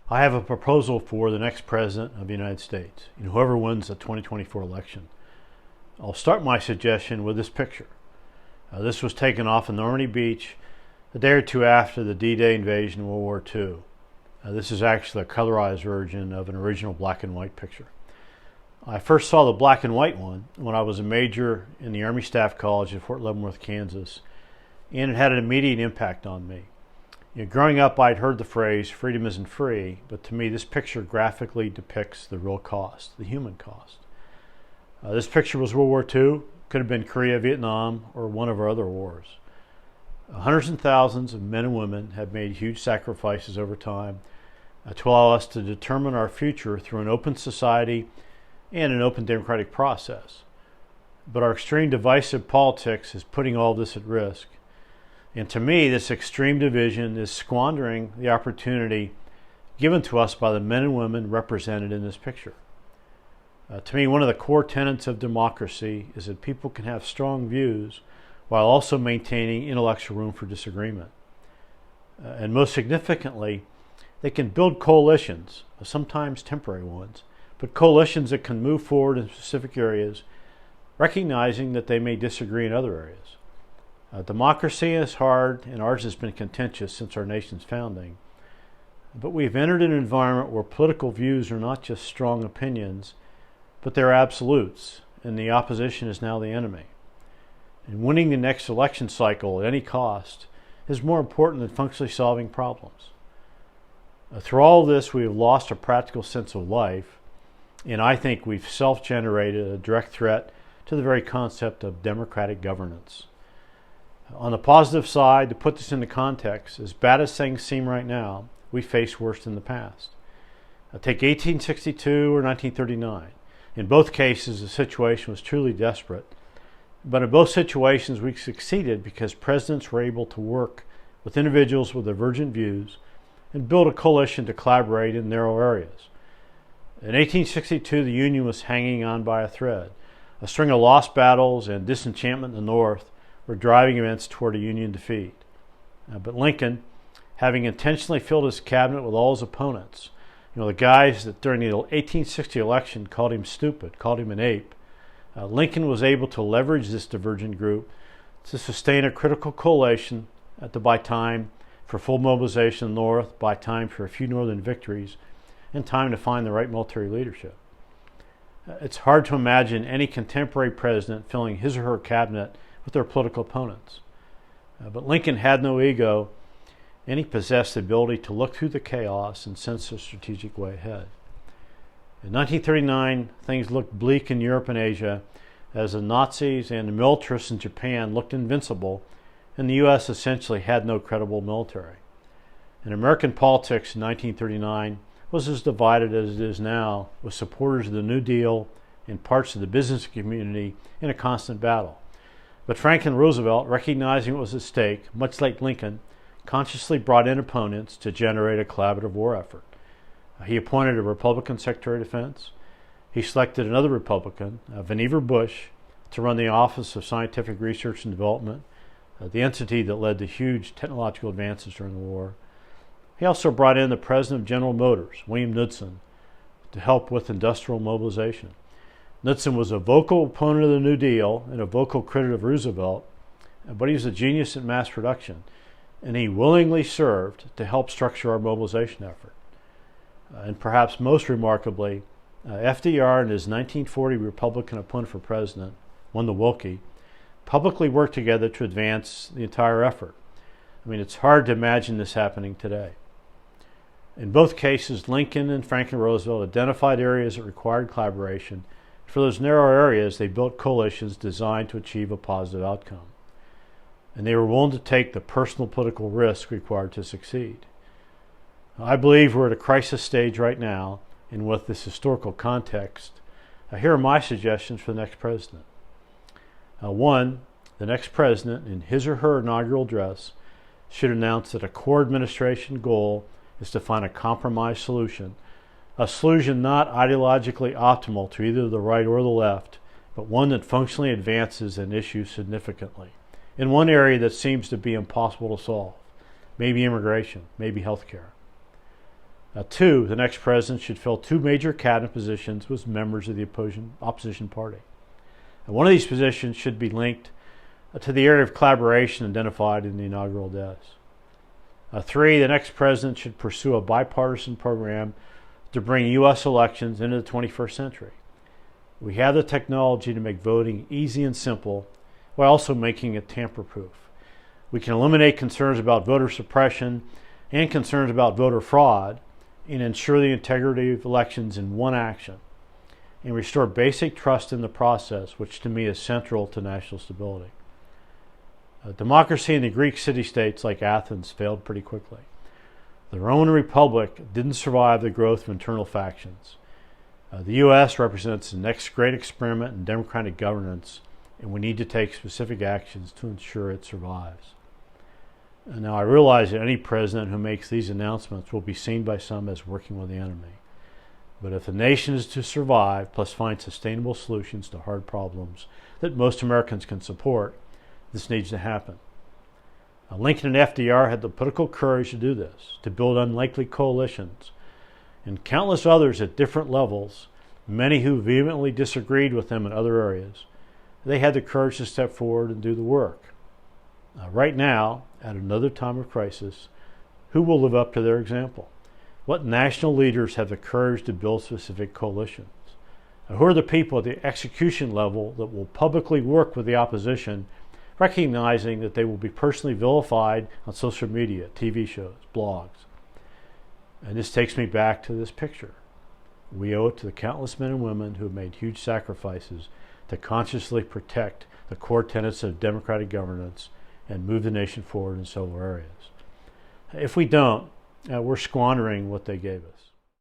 I have a proposal for the next president of the United States, whoever wins the 2024 election. I'll start my suggestion with this picture. This was taken off in Normandy Beach a day or two after the D-Day invasion of World War II. This is actually a colorized version of an original black and white picture. I first saw the black and white one when I was a major in the Army Staff College at Fort Leavenworth, Kansas, and it had an immediate impact on me. Growing up, I'd heard the phrase, freedom isn't free, but to me this picture graphically depicts the real cost, the human cost. This picture was World War II, could have been Korea, Vietnam, or one of our other wars. Hundreds and thousands of men and women have made huge sacrifices over time to allow us to determine our future through an open society and an open democratic process. But our extreme divisive politics is putting all this at risk. And to me, this extreme division is squandering the opportunity given to us by the men and women represented in this picture. To me, one of the core tenets of democracy is that people can have strong views while also maintaining intellectual room for disagreement. And most significantly, they can build coalitions, sometimes temporary ones, but coalitions that can move forward in specific areas, recognizing that they may disagree in other areas. Democracy is hard, and ours has been contentious since our nation's founding. But we've entered an environment where political views are not just strong opinions, but they're absolutes, and the opposition is now the enemy. And winning the next election cycle at any cost is more important than functionally solving problems. Through all of this, we have lost a practical sense of life, and I think we've self-generated a direct threat to the very concept of democratic governance. On the positive side, to put this into context, as bad as things seem right now, we face worse in the past. Take 1862 or 1939. In both cases, the situation was truly desperate. But in both situations, we succeeded because presidents were able to work with individuals with divergent views and build a coalition to collaborate in narrow areas. In 1862, the Union was hanging on by a thread. A string of lost battles and disenchantment in the North were driving events toward a Union defeat. But Lincoln, having intentionally filled his cabinet with all his opponents, the guys that during the 1860 election called him stupid, called him an ape, Lincoln was able to leverage this divergent group to sustain a critical coalition to buy time for full mobilization in the North, buy time for a few Northern victories, and time to find the right military leadership. It's hard to imagine any contemporary president filling his or her cabinet with their political opponents. But Lincoln had no ego, and he possessed the ability to look through the chaos and sense a strategic way ahead. In 1939, things looked bleak in Europe and Asia as the Nazis and the militarists in Japan looked invincible, and the U.S. essentially had no credible military. And American politics in 1939 was as divided as it is now, with supporters of the New Deal and parts of the business community in a constant battle. But Franklin Roosevelt, recognizing what was at stake, much like Lincoln, consciously brought in opponents to generate a collaborative war effort. He appointed a Republican Secretary of Defense. He selected another Republican, Vannevar Bush, to run the Office of Scientific Research and Development, the entity that led to huge technological advances during the war. He also brought in the President of General Motors, William Knudsen, to help with industrial mobilization. Knudsen was a vocal opponent of the New Deal and a vocal critic of Roosevelt, but he was a genius at mass production, and he willingly served to help structure our mobilization effort. And perhaps most remarkably, FDR and his 1940 Republican opponent for president, Wendell Willkie, publicly worked together to advance the entire effort. It's hard to imagine this happening today. In both cases, Lincoln and Franklin Roosevelt identified areas that required collaboration. For those narrow areas, they built coalitions designed to achieve a positive outcome. And they were willing to take the personal political risk required to succeed. I believe we're at a crisis stage right now, and with this historical context, here are my suggestions for the next president. One, the next president, in his or her inaugural address, should announce that a core administration goal is to find a compromise solution, a solution not ideologically optimal to either the right or the left, but one that functionally advances an issue significantly, in one area that seems to be impossible to solve, maybe immigration, maybe healthcare. Two, the next president should fill two major cabinet positions with members of the opposition party. One of these positions should be linked to the area of collaboration identified in the inaugural address. Three, the next president should pursue a bipartisan program to bring U.S. elections into the 21st century. We have the technology to make voting easy and simple while also making it tamper-proof. We can eliminate concerns about voter suppression and concerns about voter fraud and ensure the integrity of elections in one action and restore basic trust in the process, which to me is central to national stability. Democracy in the Greek city-states like Athens failed pretty quickly. The Roman Republic didn't survive the growth of internal factions. The U.S. represents the next great experiment in democratic governance, and we need to take specific actions to ensure it survives. And now I realize that any president who makes these announcements will be seen by some as working with the enemy. But if the nation is to survive, plus find sustainable solutions to hard problems that most Americans can support, this needs to happen. Lincoln and FDR had the political courage to do this, to build unlikely coalitions, and countless others at different levels, many who vehemently disagreed with them in other areas, they had the courage to step forward and do the work. Right now, at another time of crisis, who will live up to their example? What national leaders have the courage to build specific coalitions? Who are the people at the execution level that will publicly work with the opposition, recognizing that they will be personally vilified on social media, TV shows, blogs? And this takes me back to this picture. We owe it to the countless men and women who have made huge sacrifices to consciously protect the core tenets of democratic governance and move the nation forward in several areas. If we don't, we're squandering what they gave us.